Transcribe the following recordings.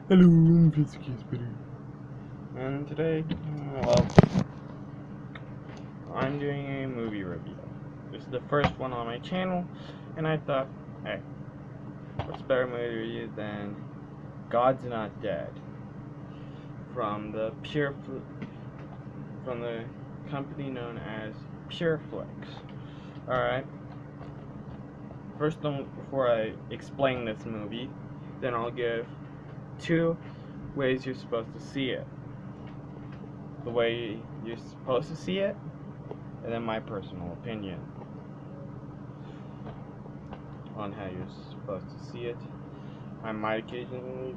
Hello, I'm Fitzcase, and today, well, I'm doing a movie review. This is the first one on my channel, and I thought, hey, what's a better movie review than God's Not Dead from the from the company known as Pureflix. Alright, first before I explain this movie, then I'll give two ways you're supposed to see it. The way you're supposed to see it, and then my personal opinion on how you're supposed to see it. I might occasionally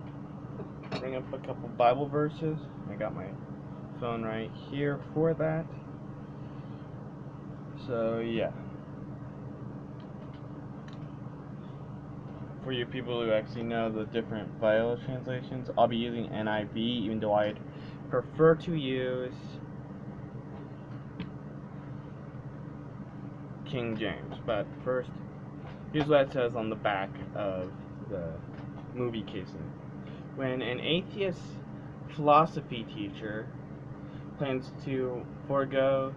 bring up a couple Bible verses. I got my phone right here for that. So yeah. For you people who actually know the different Bible translations, I'll be using NIV, even though I'd prefer to use King James. But first, here's what it says on the back of the movie casing. When an atheist philosophy teacher plans to forego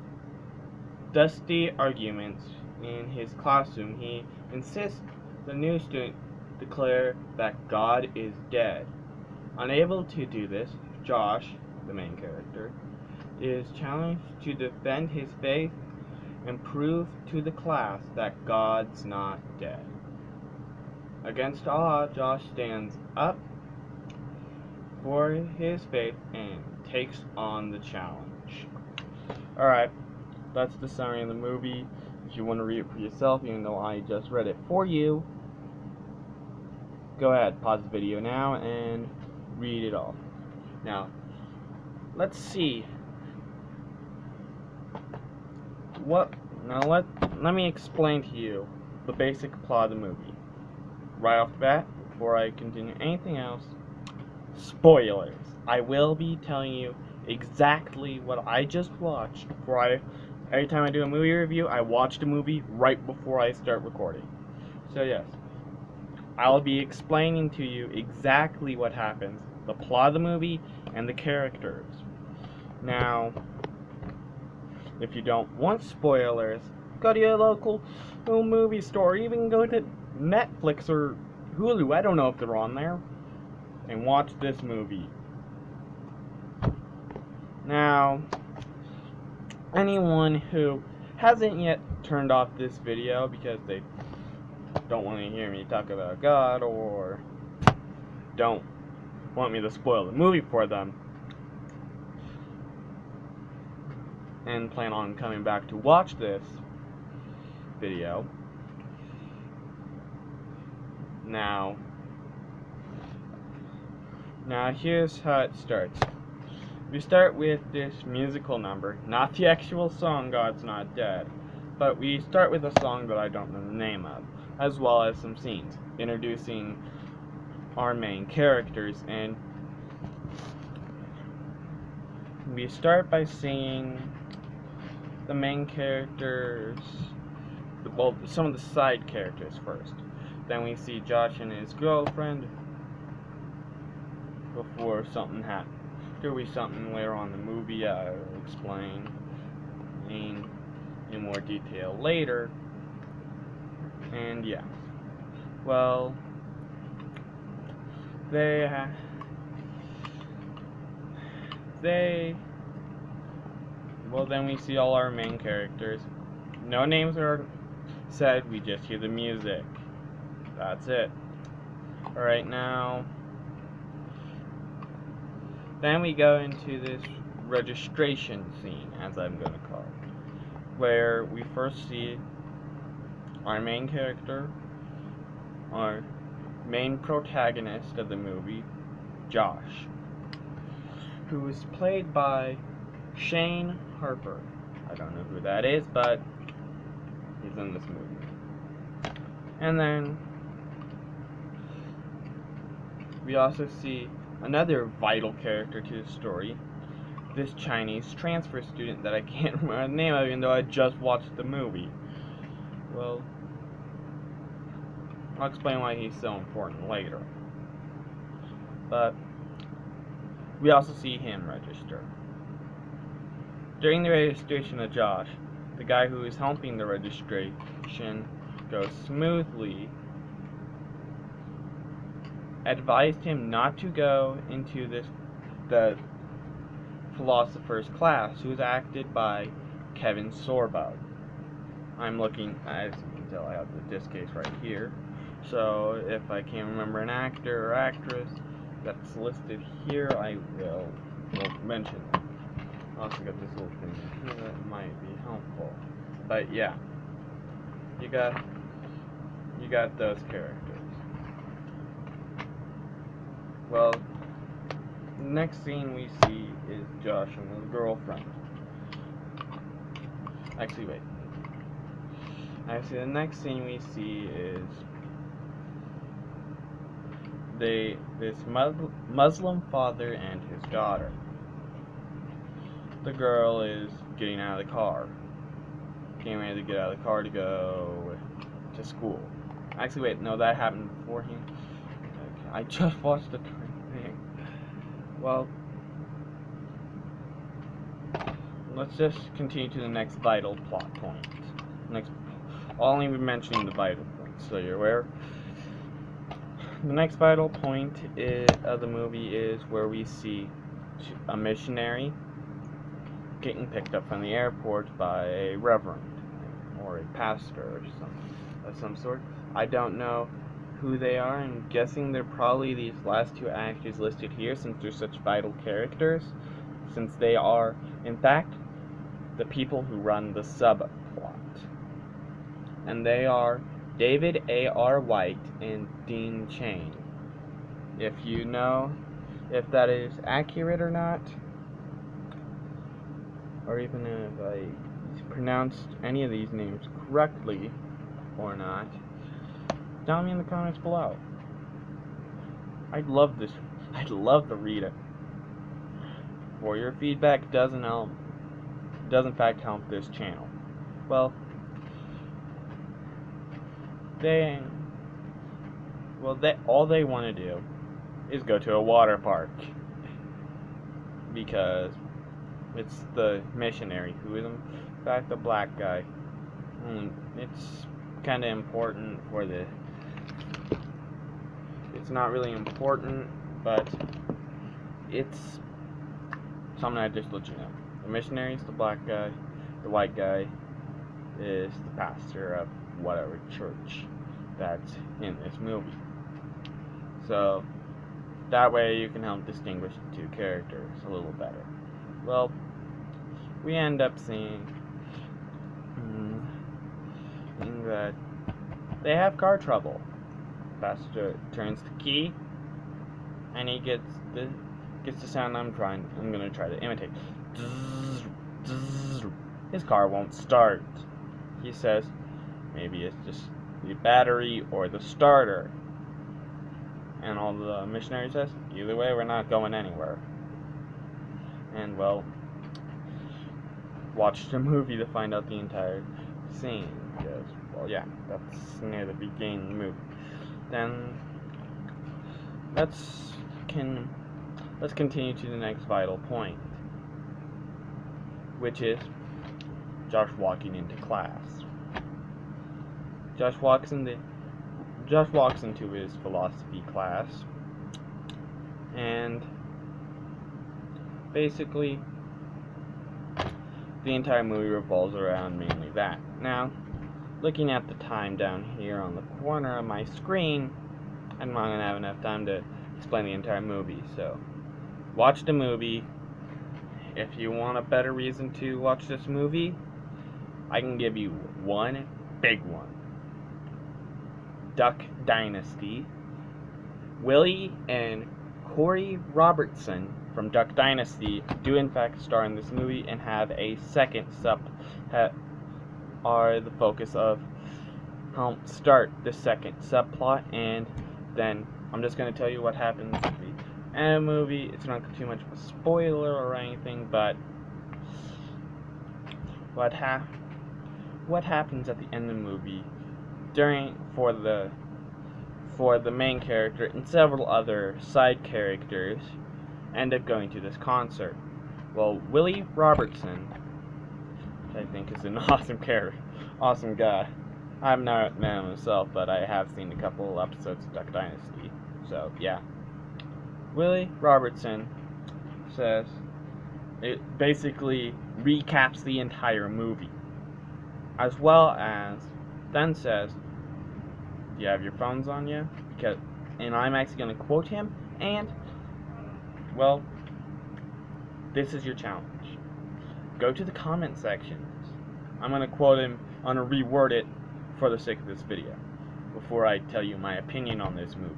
dusty arguments in his classroom, he insists the new student declare that God is dead. Unable to do this, Josh, the main character, is challenged to defend his faith and prove to the class that God's not dead. Against all odds, Josh stands up for his faith and takes on the challenge. Alright, that's the summary of the movie. If you want to read it for yourself, even though I just read it for you, go ahead, pause the video now and read it all. Now, let's see. Let me explain to you the basic plot of the movie. Right off the bat, before I continue anything else, spoilers. I will be telling you exactly what I just watched every time I do a movie review, I watch the movie right before I start recording. So yes, I'll be explaining to you exactly what happens, the plot of the movie, and the characters. Now, if you don't want spoilers, go to your local movie store, even go to Netflix or Hulu, I don't know if they're on there, and watch this movie. Now, anyone who hasn't yet turned off this video because they don't want to hear me talk about God or don't want me to spoil the movie for them and plan on coming back to watch this video, now here's how it starts. We start with this musical number, not the actual song God's Not Dead, but we start with a song that I don't know the name of, as well as some scenes introducing our main characters, and we start by seeing the main characters, well, some of the side characters first. Then we see Josh and his girlfriend before something happens. There'll be something later on in the movie I'll explain in more detail later. And yeah, well, then we see all our main characters. No names are said, we just hear the music. That's it. Alright, now then we go into this registration scene, as I'm going to call it, where we first see our main character, our main protagonist of the movie, Josh, who is played by Shane Harper. I don't know who that is, but he's in this movie. And then we also see another vital character to the story, this Chinese transfer student that I can't remember the name of, even though I just watched the movie. Well, I'll explain why he's so important later. But We also see him register. During the registration of Josh, the guy who is helping the registration goes smoothly, advised him not to go into the philosopher's class, who's acted by Kevin Sorbo. I'm looking, as you can tell, I have the disc case right here. So if I can't remember an actor or actress that's listed here, I will mention them. I also got this little thing here that might be helpful. But yeah, you got those characters. Well, the next scene we see is Josh and his girlfriend. Actually, wait. The next scene we see is this Muslim father and his daughter. The girl is getting out of the car, getting ready to get out of the car to go to school. Actually, wait, no, that happened beforehand. Okay, I just watched the thing. Well, let's just continue to the next vital plot point. I'll only be mentioning the vital points, so you're aware. The next vital point of the movie is where we see a missionary getting picked up from the airport by a reverend or a pastor or of some sort. I don't know who they are. I'm guessing they're probably these last two actors listed here, since they're such vital characters, since they are, in fact, the people who run the subplot. And they are David A.R. White and Dean Chang. If you know if that is accurate or not, or even if I pronounced any of these names correctly or not, tell me in the comments below. I'd love to read it. For your feedback does in fact help this channel. Well, all they want to do is go to a water park, because it's the missionary who is in fact the black guy. It's kind of important for the. It's not really important, but it's something I just let you know. The missionary is the black guy. The white guy is the pastor of whatever church that's in this movie. So that way you can help distinguish the two characters a little better. Well, we end up seeing that they have car trouble. Pastor turns the key, and he gets the sound I'm gonna try to imitate. His car won't start. He says maybe it's just the battery or the starter. And all the missionary says, either way, we're not going anywhere. And well, watch the movie to find out the entire scene. Because, well, yeah, that's near the beginning of the movie. Then let's continue to the next vital point, which is Josh walking into class. Josh walks into his philosophy class, and basically the entire movie revolves around mainly that. Now, looking at the time down here on the corner of my screen, I'm not gonna have enough time to explain the entire movie, so watch the movie. If you want a better reason to watch this movie, I can give you one big one. Duck Dynasty. Willie and Corey Robertson from Duck Dynasty do in fact star in this movie and have a second are the focus of help start the second subplot. And then I'm just going to tell you what happens at the end of the movie. It's not too much of a spoiler or anything, but what happens at the end of the movie for the main character and several other side characters end up going to this concert. Well, Willie Robertson, which I think is an awesome guy. I've not met him myself, but I have seen a couple episodes of Dynasty. So, yeah. Willie Robertson says, it basically recaps the entire movie, as well as then says, do you have your phones on you? And I'm actually going to quote him, and, well, this is your challenge. Go to the comment sections. I'm going to quote him, I'm going to reword it for the sake of this video, before I tell you my opinion on this movie.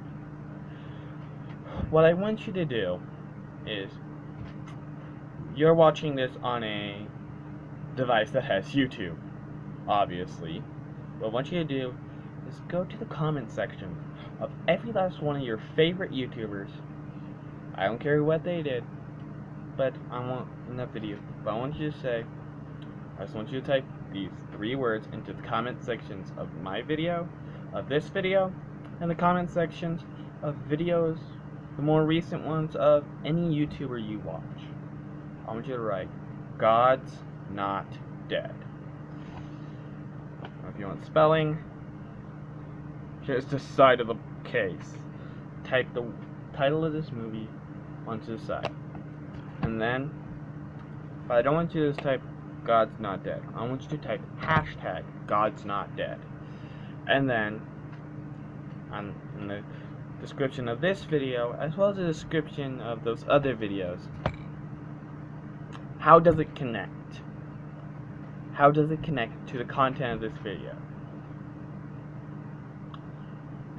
What I want you to do is, you're watching this on a device that has YouTube, obviously. What I want you to do is go to the comment section of every last one of your favorite YouTubers. I don't care what they did, but I want in that video. But I want you to say, I just want you to type these 3 words into the comment sections of my video, of this video, and the comment sections of videos, the more recent ones of any YouTuber you watch. I want you to write, God's not dead. If you want spelling, just the side of the case. Type the title of this movie onto the side. And then, but I don't want you to type God's not dead. I want you to type hashtag God's not dead. And then, in the description of this video, as well as the description of those other videos, how does it connect? How does it connect to the content of this video?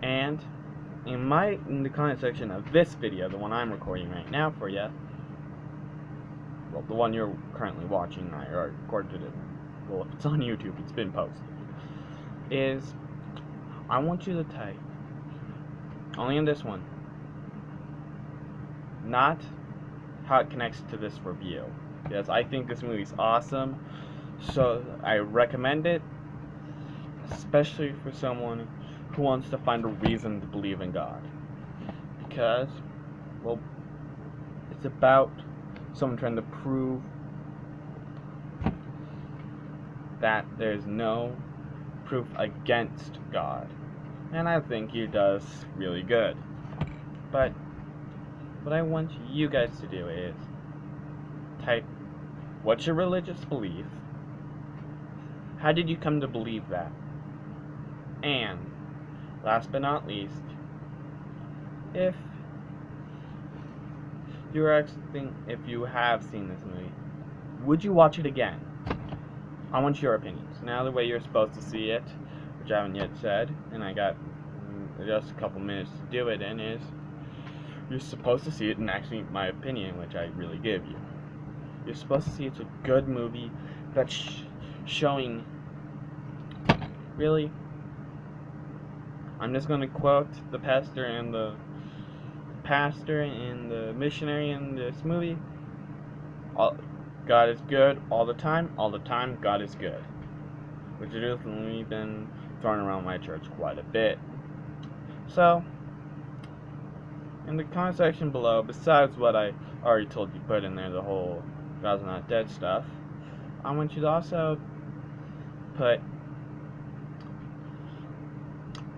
And in the comment section of this video, the one I'm recording right now for you, well, the one you're currently watching, I already recorded it. Well, if it's on YouTube, it's been posted. I want you to type, only in this one, not how it connects to this review. Because I think this movie's awesome, so I recommend it, especially for someone who wants to find a reason to believe in God. Because, well, it's about someone trying to prove that there's no proof against God. And I think he does really good. But what I want you guys to do is type, what's your religious belief? How did you come to believe that? And last but not least, if you have seen this movie, would you watch it again? I want your opinions. Now the way you're supposed to see it, which I haven't yet said, and I got just a couple minutes to do it in, is you're supposed to see it in actually my opinion, which I really give you. You're supposed to see it's a good movie that's showing, really, I'm just going to quote the pastor and the missionary in this movie. God is good all the time God is good. Which has recently been thrown around my church quite a bit. So, in the comment section below, besides what I already told you put in there, the whole God's not dead stuff, I want you to also put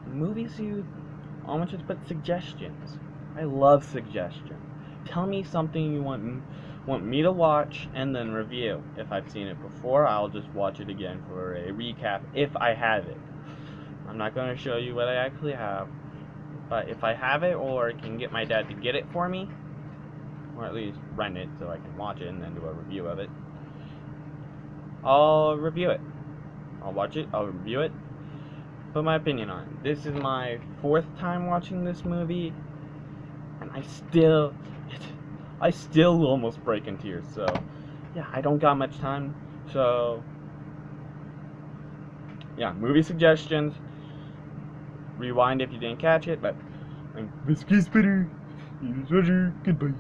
movies I want you to put suggestions. I love suggestions. Tell me something you want me to watch and then review. If I've seen it before, I'll just watch it again for a recap if I have it. I'm not going to show you what I actually have, but if I have it or can get my dad to get it for me, or at least rent it so I can watch it and then do a review of it, I'll review it. I'll watch it, I'll review it, put my opinion on it. This is my 4th time watching this movie, and I still almost break in tears. So yeah, I don't got much time. So yeah, movie suggestions, rewind if you didn't catch it, but this case better, goodbye.